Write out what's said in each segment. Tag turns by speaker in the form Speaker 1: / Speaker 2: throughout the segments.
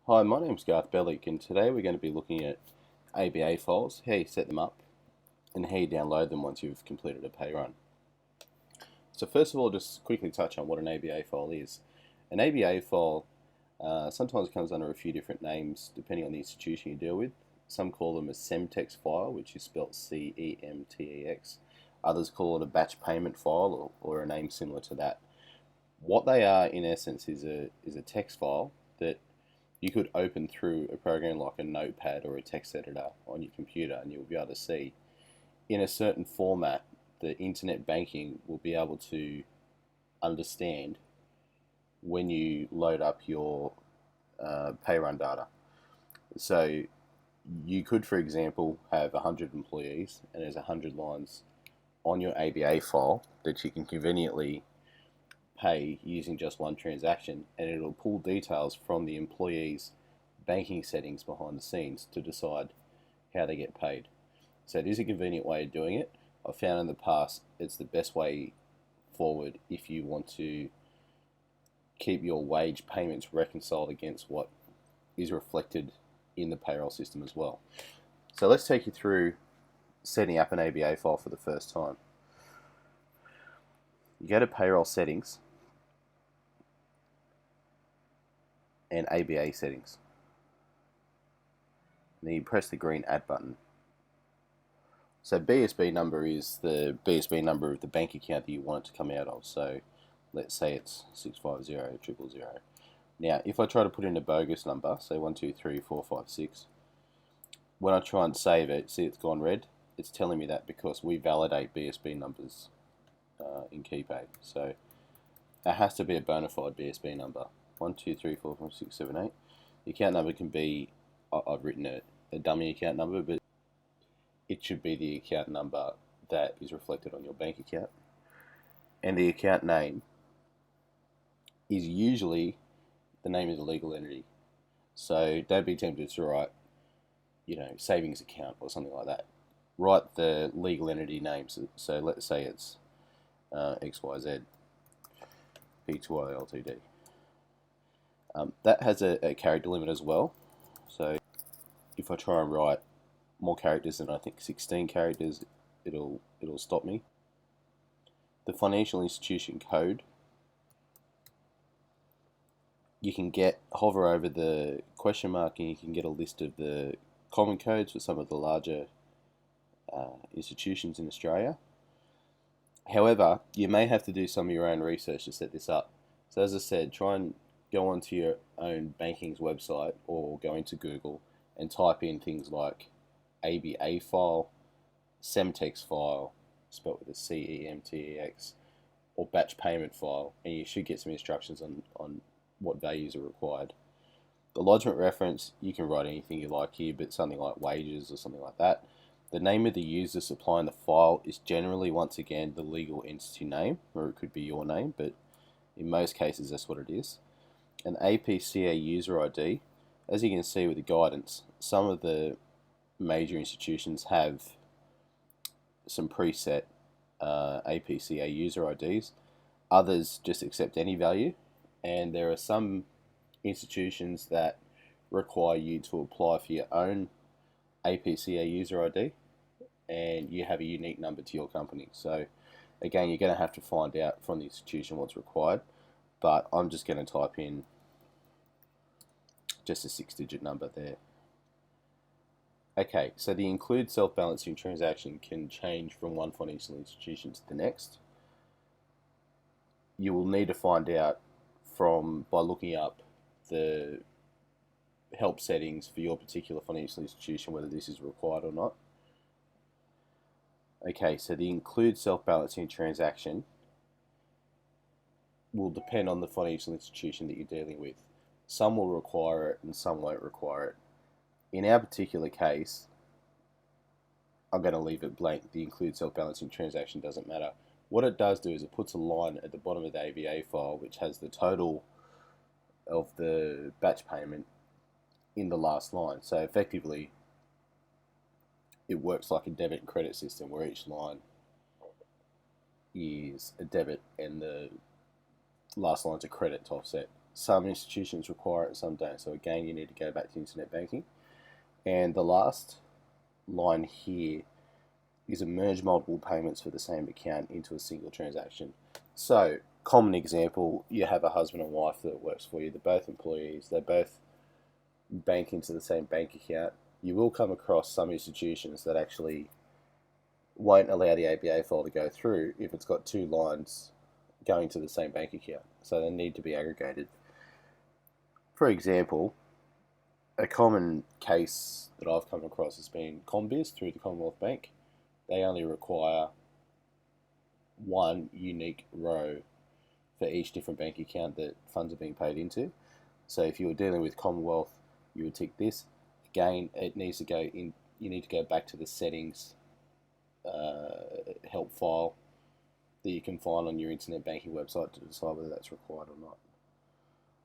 Speaker 1: Hi, my name's Garth Bellick, and today we're going to be looking at ABA files, how you set them up, and how you download them once you've completed a pay run. So first of all, just quickly touch on what an ABA file is. An ABA file sometimes comes under a few different names depending on the institution you deal with. Some call them a Semtex file, which is spelled CEMTEX. Others call it a batch payment file or a name similar to that. What they are, in essence, is a text file that you could open through a program like a notepad or a text editor on your computer, and you'll be able to see in a certain format the internet banking will be able to understand when you load up your pay run data. So you could, for example, have 100 employees and there's 100 lines on your ABA file that you can conveniently pay using just one transaction, and it'll pull details from the employees' banking settings behind the scenes to decide how they get paid. So it is a convenient way of doing it. I've found in the past it's the best way forward if you want to keep your wage payments reconciled against what is reflected in the payroll system as well. So let's take you through setting up an ABA file for the first time. You go to payroll settings and ABA settings. And then you press the green add button. So BSB number is the BSB number of the bank account that you want it to come out of. So let's say it's 650 Now, if I try to put in a bogus number, say 123456, when I try and save it, see it's gone red. It's telling me that because we validate BSB numbers in Keypay. So it has to be a bona fide BSB number. 12345678. The account number can be, I've written a dummy account number, but it should be the account number that is reflected on your bank account. And the account name is usually the name of the legal entity. So don't be tempted to write, savings account or something like that. Write the legal entity name. So let's say it's XYZ P2I Ltd. That has a character limit as well. So if I try and write more characters than I think 16 characters, it'll stop me. The financial institution code, you can hover over the question mark and you can get a list of the common codes for some of the larger institutions in Australia. However, you may have to do some of your own research to set this up. So as I said, try and go onto your own banking's website or go into Google and type in things like ABA file, Semtex file, spelled with a CEMTEX, or batch payment file, and you should get some instructions on what values are required. The lodgement reference, you can write anything you like here, but something like wages or something like that. The name of the user supplying the file is generally, once again, the legal entity name, or it could be your name, but in most cases that's what it is. An APCA user ID, as you can see with the guidance, some of the major institutions have some preset APCA user IDs. Others just accept any value, and there are some institutions that require you to apply for your own APCA user ID, and you have a unique number to your company. So again, you're going to have to find out from the institution what's required, but I'm just going to type in just a 6-digit number there. Okay, so the include self-balancing transaction can change from one financial institution to the next. You will need to find out by looking up the help settings for your particular financial institution whether this is required or not. Okay, so the include self-balancing transaction will depend on the financial institution that you're dealing with. Some will require it and some won't require it. In our particular case, I'm going to leave it blank. The include self-balancing transaction doesn't matter. What it does do is it puts a line at the bottom of the ABA file which has the total of the batch payment in the last line. So effectively, it works like a debit and credit system where each line is a debit and the last line's a credit to offset. Some institutions require it, some don't. So again, you need to go back to internet banking. And the last line here is a merge multiple payments for the same account into a single transaction. So, common example, you have a husband and wife that works for you. They're both employees. They both bank into the same bank account. You will come across some institutions that actually won't allow the ABA file to go through if it's got two lines going to the same bank account. So they need to be aggregated. For example, a common case that I've come across has been Combiz through the Commonwealth Bank. They only require one unique row for each different bank account that funds are being paid into. So if you were dealing with Commonwealth, you would tick this. Again, it needs to go in. You need to go back to the settings help file that you can find on your internet banking website to decide whether that's required or not.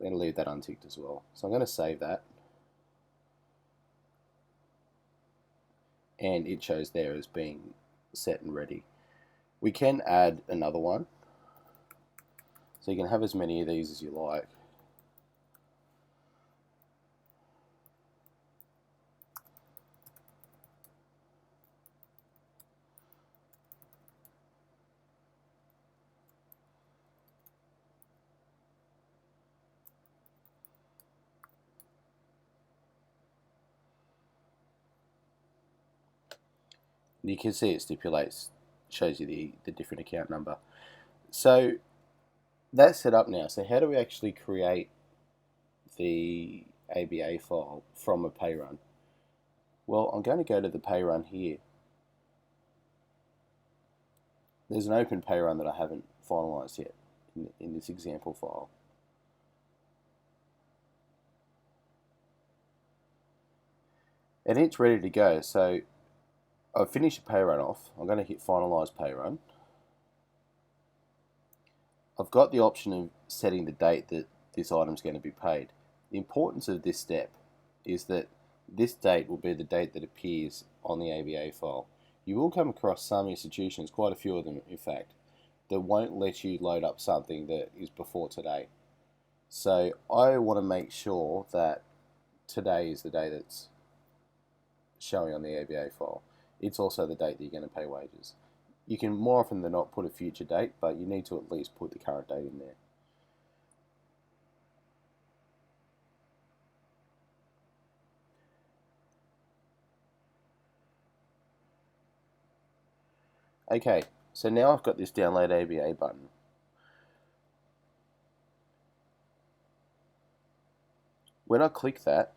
Speaker 1: I'm going to leave that unticked as well. So I'm going to save that. And it shows there as being set and ready. We can add another one. So you can have as many of these as you like. You can see it stipulates, shows you the different account number. So that's set up now. So how do we actually create the ABA file from a pay run? Well, I'm going to go to the pay run here. There's an open pay run that I haven't finalized yet in this example file. And it's ready to go. So I've finished the pay run off. I'm going to hit finalize pay run. I've got the option of setting the date that this item is going to be paid. The importance of this step is that this date will be the date that appears on the ABA file. You will come across some institutions, quite a few of them in fact, that won't let you load up something that is before today. So I want to make sure that today is the day that's showing on the ABA file. It's also the date that you're going to pay wages. You can more often than not put a future date, but you need to at least put the current date in there. Okay, so now I've got this download ABA button. When I click that,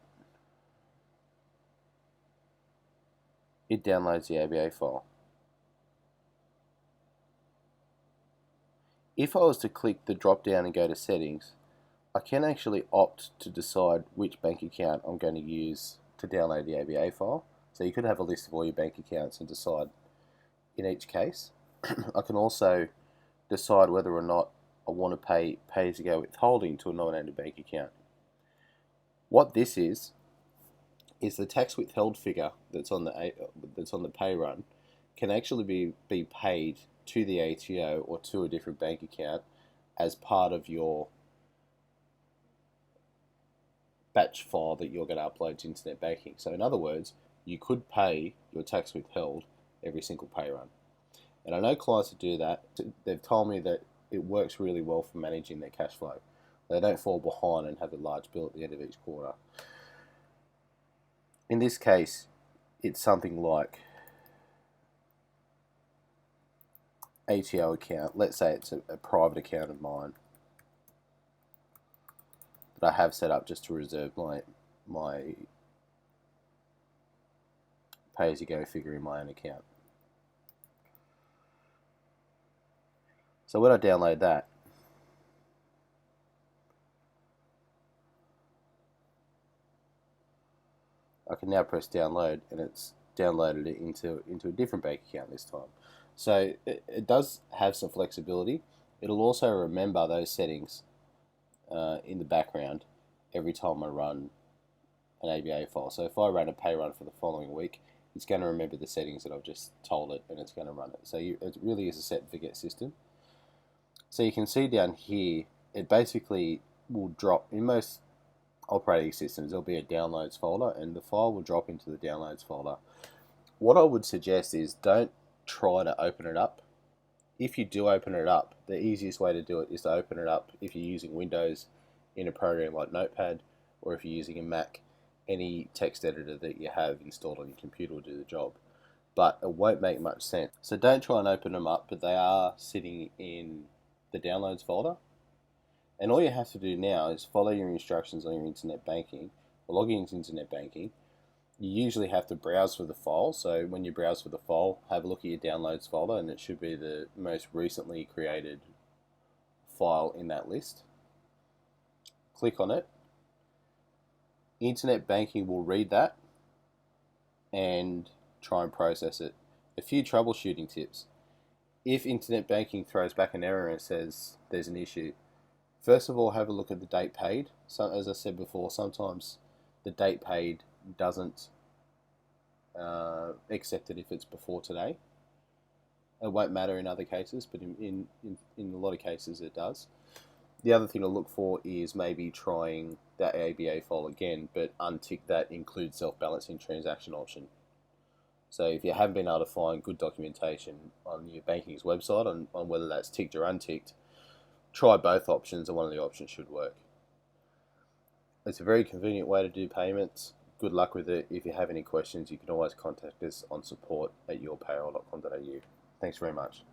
Speaker 1: it downloads the ABA file. If I was to click the drop down and go to settings, I can actually opt to decide which bank account I'm going to use to download the ABA file. So you could have a list of all your bank accounts and decide in each case. I can also decide whether or not I want to pay pay-as-you-go withholding to a nominated bank account. What this is the tax withheld figure that's on the pay run can actually be paid to the ATO or to a different bank account as part of your batch file that you're going to upload to internet banking. So in other words, you could pay your tax withheld every single pay run. And I know clients that do that. They've told me that it works really well for managing their cash flow. They don't fall behind and have a large bill at the end of each quarter. In this case, it's something like ATO account. Let's say it's a private account of mine that I have set up just to reserve my pay-as-you-go figure in my own account. So when I download that, I can now press download, and it's downloaded it into a different bank account this time. So it does have some flexibility. It'll also remember those settings in the background every time I run an ABA file. So if I run a pay run for the following week, it's going to remember the settings that I've just told it, and it's going to run it. So it really is a set and forget system. So you can see down here, it basically will drop in most operating systems. There'll be a downloads folder, and the file will drop into the downloads folder. What I would suggest is don't try to open it up. If you do open it up, the easiest way to do it is to open it up if you're using Windows in a program like Notepad, or if you're using a Mac, any text editor that you have installed on your computer will do the job. But it won't make much sense. So don't try and open them up, but they are sitting in the downloads folder. And all you have to do now is follow your instructions on your internet banking, or log into internet banking. You usually have to browse for the file, so when you browse for the file, have a look at your downloads folder, and it should be the most recently created file in that list. Click on it. Internet banking will read that and try and process it. A few troubleshooting tips. If internet banking throws back an error and says there's an issue, first of all, have a look at the date paid. So, as I said before, sometimes the date paid doesn't accept it if it's before today. It won't matter in other cases, but in a lot of cases it does. The other thing to look for is maybe trying that ABA file again, but untick that include self-balancing transaction option. So if you haven't been able to find good documentation on your banking's website on whether that's ticked or unticked, try both options and one of the options should work. It's a very convenient way to do payments. Good luck with it. If you have any questions, you can always contact us on support@yourpayroll.com.au. Thanks very much.